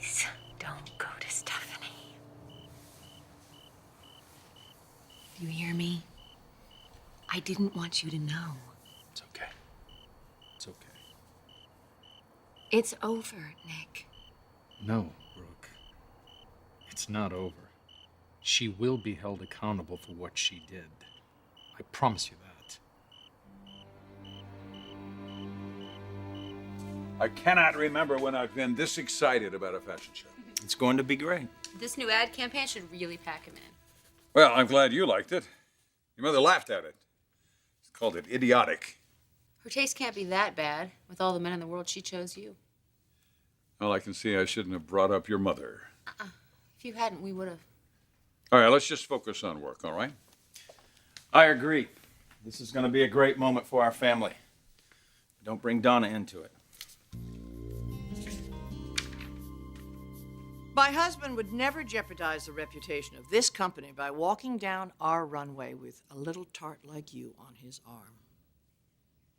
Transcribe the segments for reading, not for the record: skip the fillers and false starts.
Please, don't go to Stephanie. Do you hear me? I didn't want you to know. It's okay. It's okay. It's over, Nick. No, Brooke. It's not over. She will be held accountable for what she did. I promise you that. I cannot remember when I've been this excited about a fashion show. It's going to be great. This new ad campaign should really pack him in. Well, I'm glad you liked it. Your mother laughed at it. She called it idiotic. Her taste can't be that bad. With all the men in the world, she chose you. Well, I can see I shouldn't have brought up your mother. If you hadn't, we would have. All right, let's just focus on work, all right? I agree. This is going to be a great moment for our family. Don't bring Donna into it. My husband would never jeopardize the reputation of this company by walking down our runway with a little tart like you on his arm.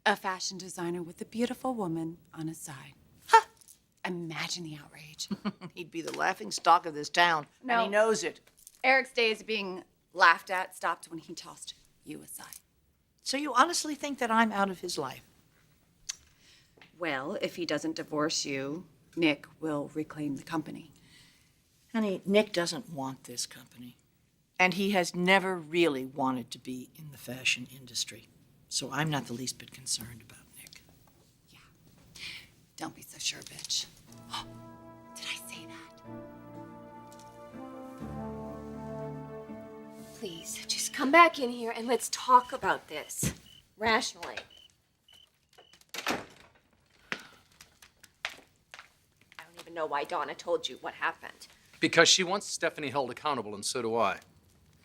A fashion designer with a beautiful woman on his side. Ha! Imagine the outrage. He'd be the laughing stock of this town, and No. he knows it. Eric's days of being laughed at stopped when he tossed you aside. So you honestly think that I'm out of his life? Well, if he doesn't divorce you, Nick will reclaim the company. Honey, Nick doesn't want this company. And he has never really wanted to be in the fashion industry. So I'm not the least bit concerned about Nick. Yeah. Don't be so sure, bitch. Did I say that? Please, just come back in here and let's talk about this rationally. I don't even know why Donna told you what happened. Because she wants Stephanie held accountable, and so do I.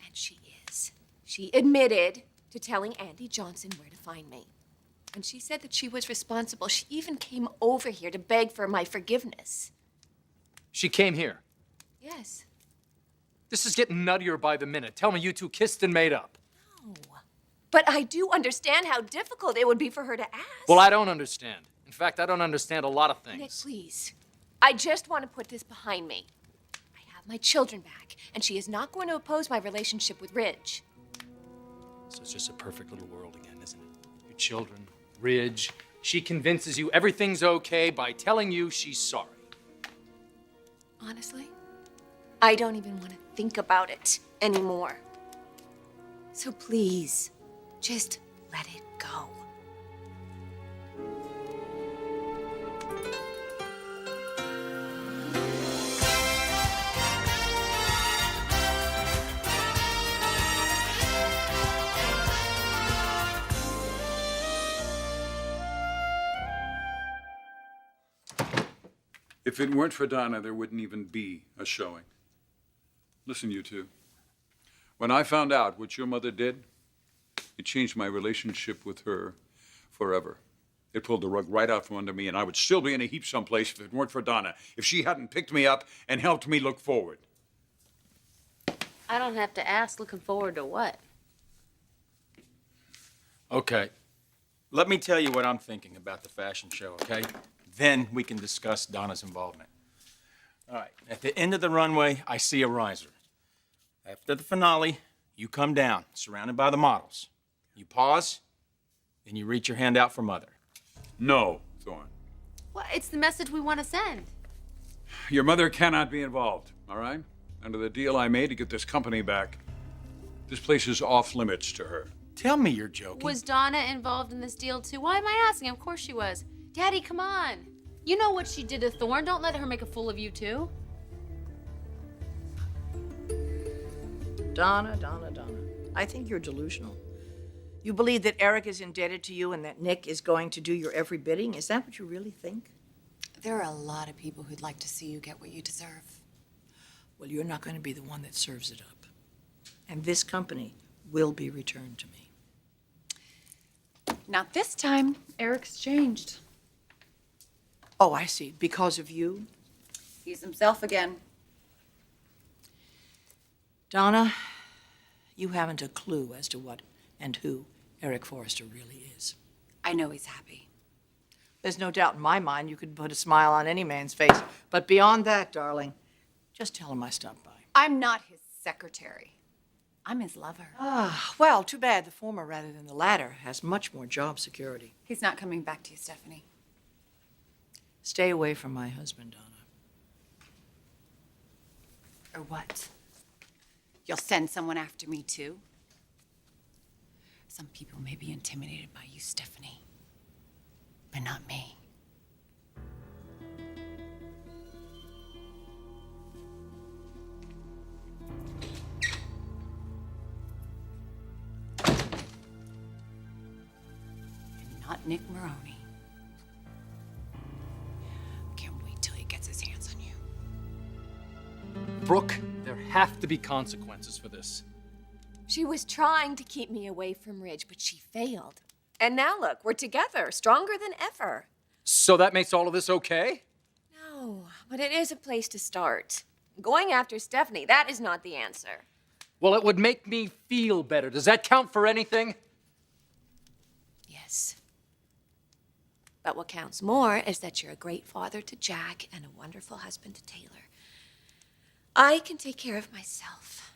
And she is. She admitted to telling Andy Johnson where to find me. And she said that she was responsible. She even came over here to beg for my forgiveness. She came here. Yes. This is getting nuttier by the minute. Tell me you two kissed and made up. No. But I do understand how difficult it would be for her to ask. Well, I don't understand. In fact, I don't understand a lot of things. Nick, please. I just want to put this behind me. I have my children back, and she is not going to oppose my relationship with Ridge. So it's just a perfect little world again, isn't it? Your children, Ridge. She convinces you everything's okay by telling you she's sorry. Honestly, I don't even want to think about it anymore. So please, just let it go. If it weren't for Donna, there wouldn't even be a showing. Listen, you two. When I found out what your mother did, it changed my relationship with her forever. It pulled the rug right out from under me, and I would still be in a heap someplace if it weren't for Donna, if she hadn't picked me up and helped me look forward. I don't have to ask, looking forward to what? Okay. Let me tell you what I'm thinking about the fashion show, okay? Then we can discuss Donna's involvement. All right. At the end of the runway, I see a riser. After the finale, you come down, surrounded by the models. You pause, then you reach your hand out for Mother. No, Thorne. Well, it's the message we want to send. Your mother cannot be involved, all right? Under the deal I made to get this company back, this place is off limits to her. Tell me you're joking. Was Donna involved in this deal too? Why am I asking? Of course she was. Daddy, come on. You know what she did to Thorne. Don't let her make a fool of you too. Donna. I think you're delusional. You believe that Eric is indebted to you and that Nick is going to do your every bidding? Is that what you really think? There are a lot of people who'd like to see you get what you deserve. Well, you're not going to be the one that serves it up. And this company will be returned to me. Not this time. Eric's changed. Oh, I see. Because of you? He's himself again. Donna, you haven't a clue as to what and who Eric Forrester really is. I know he's happy. There's no doubt in my mind you could put a smile on any man's face. But beyond that, darling, just tell him I stopped by. I'm not his secretary. I'm his lover. Ah, well, too bad the former rather than the latter has much more job security. He's not coming back to you, Stephanie. Stay away from my husband, Donna. Or what? You'll send someone after me, too? Some people may be intimidated by you, Stephanie, but not me. And not Nick Maroney. Can't wait till he gets his hands on you. Brooke, there have to be consequences for this. She was trying to keep me away from Ridge, but she failed. And now look, we're together, stronger than ever. So that makes all of this okay? No, but it is a place to start. Going after Stephanie, that is not the answer. Well, it would make me feel better. Does that count for anything? Yes. But what counts more is that you're a great father to Jack and a wonderful husband to Taylor. I can take care of myself.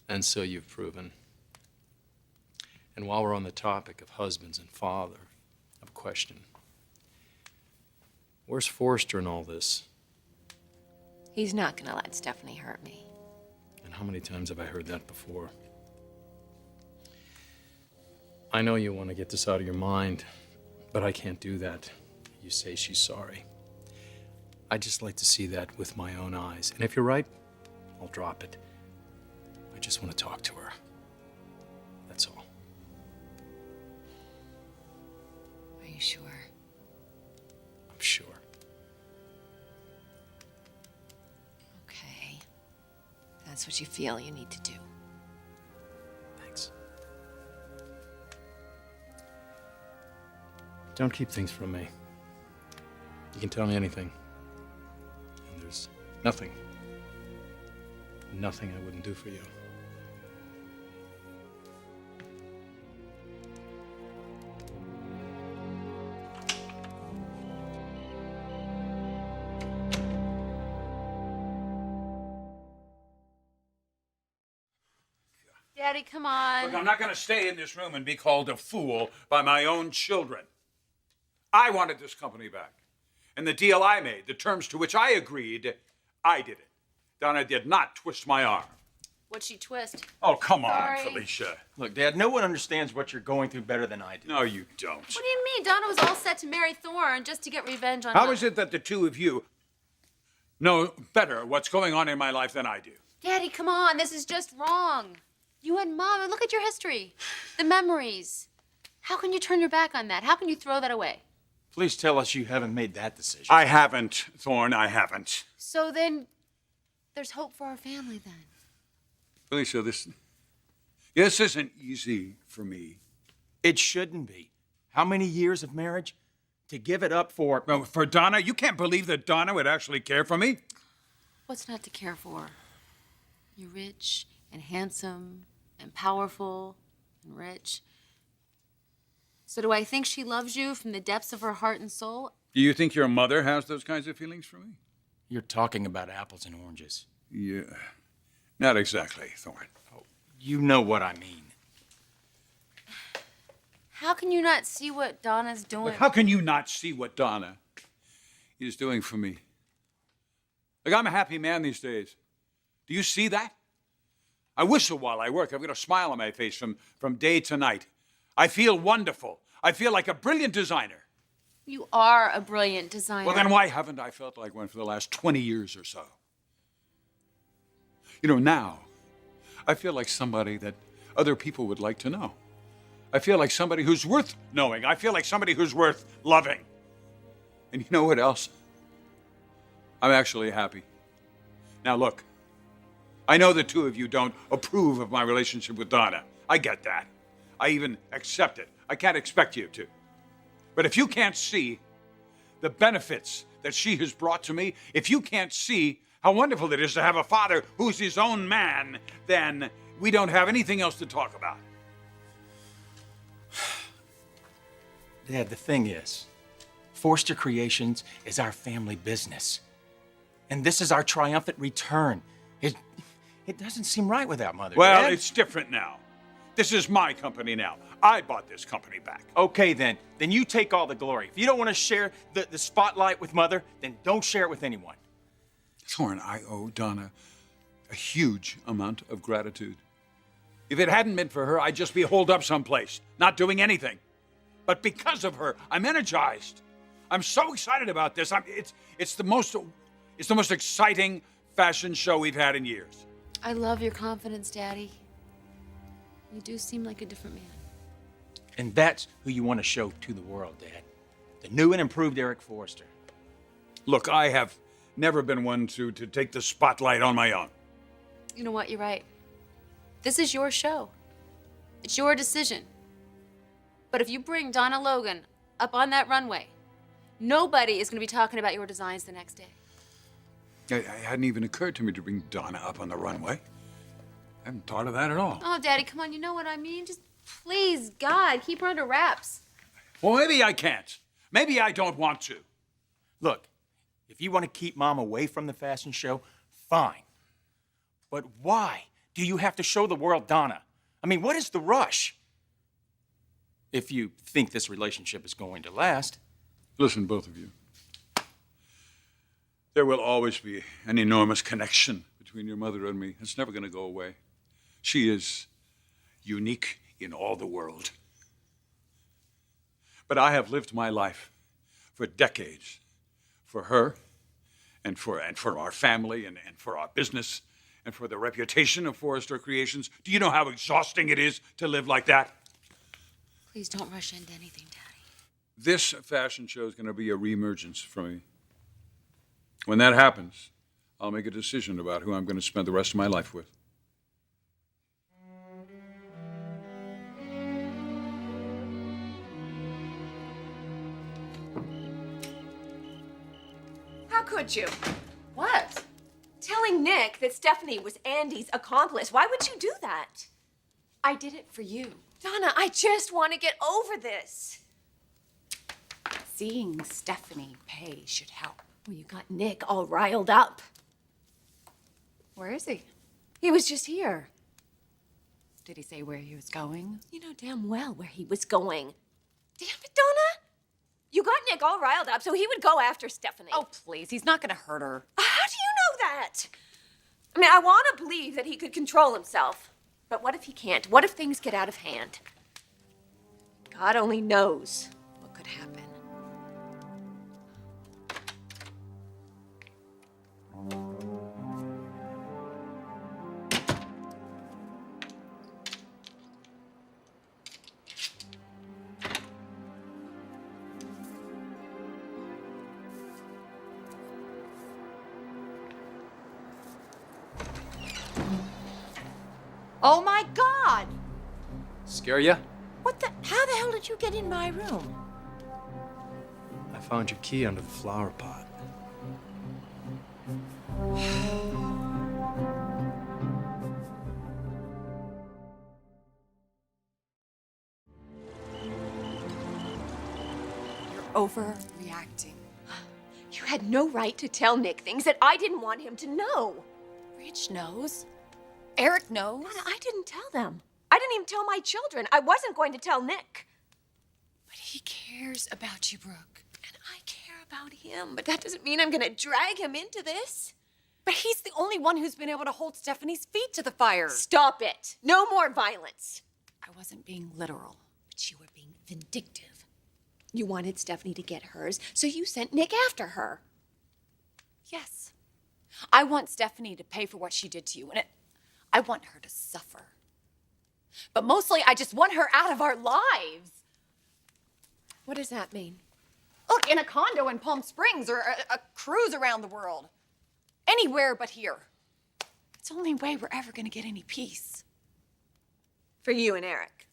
And so you've proven. And while we're on the topic of husbands and father, I have a question. Where's Forrester in all this? He's not gonna let Stephanie hurt me. And how many times have I heard that before? I know you want to get this out of your mind, but I can't do that. You say she's sorry. I'd just like to see that with my own eyes. And if you're right, I'll drop it. I just want to talk to her. That's all. Are you sure? I'm sure. Okay. That's what you feel you need to do. Thanks. Don't keep things from me. You can tell me anything. And there's nothing I wouldn't do for you. Daddy, come on. Look, I'm not going to stay in this room and be called a fool by my own children. I wanted this company back. And the deal I made, the terms to which I agreed, I did it. Donna did not twist my arm. What'd she twist? Oh, come on, Sorry. Felicia. Look, Dad, no one understands what you're going through better than I do. No, you don't. What do you mean? Donna was all set to marry Thorne just to get revenge on How us. is it that the two of you know better what's going on in my life than I do? Daddy, come on. This is just wrong. You and Mom, and look at your history. The memories. How can you turn your back on that? How can you throw that away? Please tell us you haven't made that decision. I haven't, Thorne, I haven't. So then, there's hope for our family then. Felicia, this isn't easy for me. It shouldn't be. How many years of marriage? To give it up for... Well, for Donna, you can't believe that Donna would actually care for me? What's not to care for? You're rich and handsome and powerful and rich. So do I think she loves you from the depths of her heart and soul? Do you think your mother has those kinds of feelings for me? You're talking about apples and oranges. Yeah, not exactly, Thorne. Oh, you know what I mean. How can you not see what Donna's doing? Look, how can you not see what Donna is doing for me? Look, I'm a happy man these days. Do you see that? I whistle while I work. I've got a smile on my face from day to night. I feel wonderful. I feel like a brilliant designer. You are a brilliant designer. Well, then why haven't I felt like one for the last 20 years or so? You know, now, I feel like somebody that other people would like to know. I feel like somebody who's worth knowing. I feel like somebody who's worth loving. And you know what else? I'm actually happy. Now, look, I know the two of you don't approve of my relationship with Donna. I get that. I even accept it. I can't expect you to. But if you can't see the benefits that she has brought to me, if you can't see how wonderful it is to have a father who's his own man, then we don't have anything else to talk about. Dad, the thing is, Forrester Creations is our family business. And this is our triumphant return. It doesn't seem right without Mother. Well, Dad. it's different now. This is my company now. I bought this company back. Okay, then. Then you take all the glory. If you don't want to share the spotlight with Mother, then don't share it with anyone. Thorne, I owe Donna a huge amount of gratitude. If it hadn't been for her, I'd just be holed up someplace, not doing anything. But because of her, I'm energized. I'm so excited about this. It's the most exciting fashion show we've had in years. I love your confidence, Daddy. You do seem like a different man. And that's who you want to show to the world, Dad. The new and improved Eric Forrester. Look, I have never been one to take the spotlight on my own. You know what? You're right. This is your show. It's your decision. But if you bring Donna Logan up on that runway, nobody is going to be talking about your designs the next day. It hadn't even occurred to me to bring Donna up on the runway. I haven't thought of that at all. Oh, Daddy, come on. You know what I mean? Just please, God, keep her under wraps. Well, maybe I can't. Maybe I don't want to. Look, if you want to keep Mom away from the fashion show, fine. But why do you have to show the world Donna? I mean, what is the rush? If you think this relationship is going to last. Listen, both of you. There will always be an enormous connection between your mother and me. It's never going to go away. She is unique in all the world. But I have lived my life for decades for her and for our family and for our business and for the reputation of Forrester Creations. Do you know how exhausting it is to live like that? Please don't rush into anything, Daddy. This fashion show is going to be a reemergence for me. When that happens, I'll make a decision about who I'm going to spend the rest of my life with. How could you? What? Telling Nick that Stephanie was Andy's accomplice. Why would you do that? I did it for you. Donna, I just want to get over this. Seeing Stephanie pay should help. Well, you got Nick all riled up. Where is he? He was just here. Did he say where he was going? You know damn well where he was going. Damn it, Donna. You got Nick all riled up so he would go after Stephanie. Oh, please. He's not going to hurt her. How do you know that? I mean, I want to believe that he could control himself. But what if he can't? What if things get out of hand? God only knows what could happen. Oh my God! Scare ya? How the hell did you get in my room? I found your key under the flower pot. You're overreacting. You had no right to tell Nick things that I didn't want him to know. Rich knows. Eric knows. Donna, I didn't tell them. I didn't even tell my children. I wasn't going to tell Nick. But he cares about you, Brooke. And I care about him, but that doesn't mean I'm going to drag him into this. But he's the only one who's been able to hold Stephanie's feet to the fire. Stop it. No more violence. I wasn't being literal. But you were being vindictive. You wanted Stephanie to get hers, so you sent Nick after her. Yes. I want Stephanie to pay for what she did to you, and I want her to suffer. But mostly, I just want her out of our lives. What does that mean? Look, in a condo in Palm Springs or a cruise around the world. Anywhere but here. It's the only way we're ever going to get any peace. For you and Eric.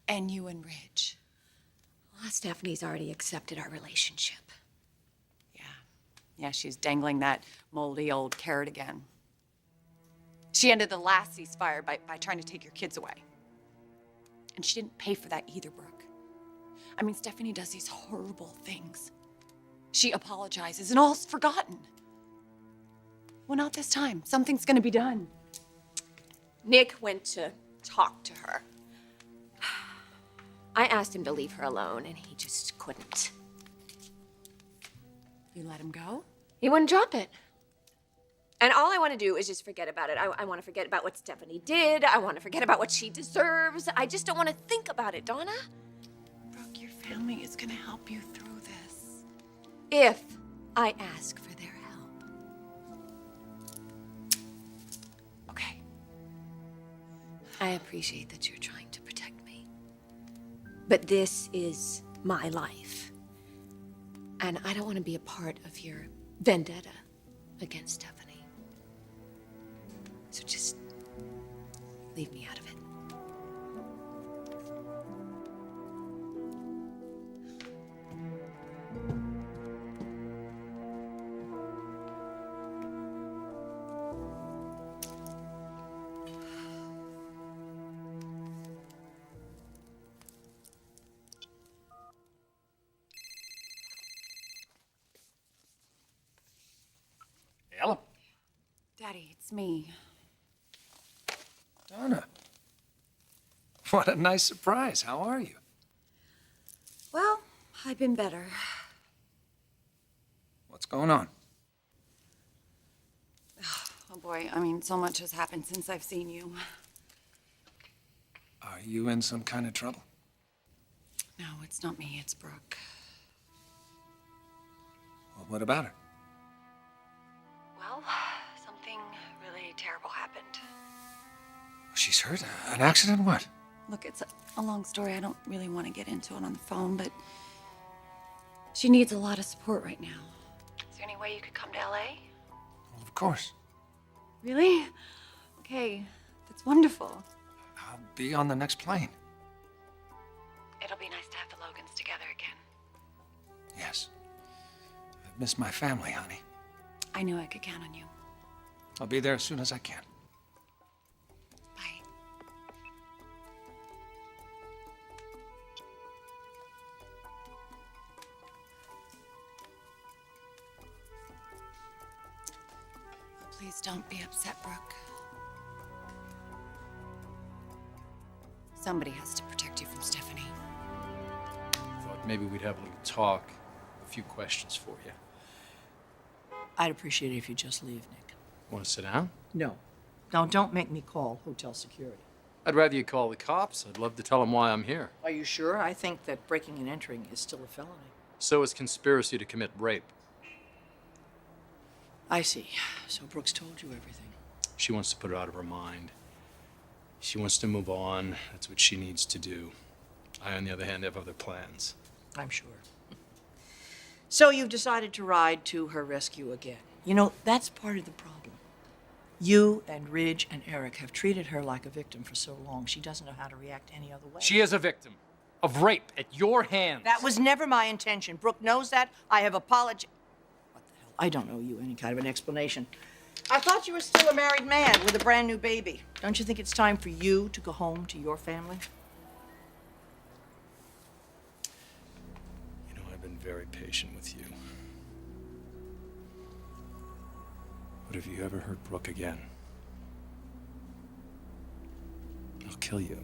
And you and Ridge. Well, Stephanie's already accepted our relationship. Yeah, she's dangling that moldy old carrot again. She ended the last ceasefire by trying to take your kids away. And she didn't pay for that either, Brooke. I mean, Stephanie does these horrible things. she apologizes, and all's forgotten. Well, not this time. Something's gonna be done. Nick went to talk to her. I asked him to leave her alone, and he just couldn't. You let him go? He wouldn't drop it. And all I want to do is just forget about it. I want to forget about what Stephanie did. I want to forget about what she deserves. I just don't want to think about it, Donna. Brooke, your family is gonna help you through this. If I ask for their help. Okay. I appreciate that you're trying to protect me. But this is my life. And I don't want to be a part of your vendetta against Stephanie. So just leave me out of it. Ella. Daddy, it's me. Donna. What a nice surprise. How are you? Well, I've been better. What's going on? Oh boy, I mean, so much has happened since I've seen you. Are you in some kind of trouble? No, it's not me, it's Brooke. Well, what about her? Well, something really terrible happened. She's hurt? An accident? What? Look, it's a long story. I don't really want to get into it on the phone, but she needs a lot of support right now. Is there any way you could come to LA? Well, of course. Really? Okay, that's wonderful. I'll be on the next plane. It'll be nice to have the Logans together again. Yes. I've missed my family, honey. I knew I could count on you. I'll be there as soon as I can. Bye. Please don't be upset, Brooke. Somebody has to protect you from Stephanie. Thought maybe we'd have a little talk. A few questions for you. I'd appreciate it if you just leave, Nick. Want to sit down? No. Now, don't make me call hotel security. I'd rather you call the cops. I'd love to tell them why I'm here. Are you sure? I think that breaking and entering is still a felony. So is conspiracy to commit rape. I see. So Brooks told you everything. She wants to put it out of her mind. She wants to move on. That's what she needs to do. I, on the other hand, have other plans. I'm sure. So you've decided to ride to her rescue again. You know, that's part of the problem. You and Ridge and Eric have treated her like a victim for so long, she doesn't know how to react any other way. She is a victim of rape at your hands. That was never my intention. Brooke knows that. I have apologized. What the hell? I don't owe you any kind of an explanation. I thought you were still a married man with a brand new baby. Don't you think it's time for you to go home to your family? You know, I've been very patient with you. But if you ever hurt Brooke again, I'll kill you.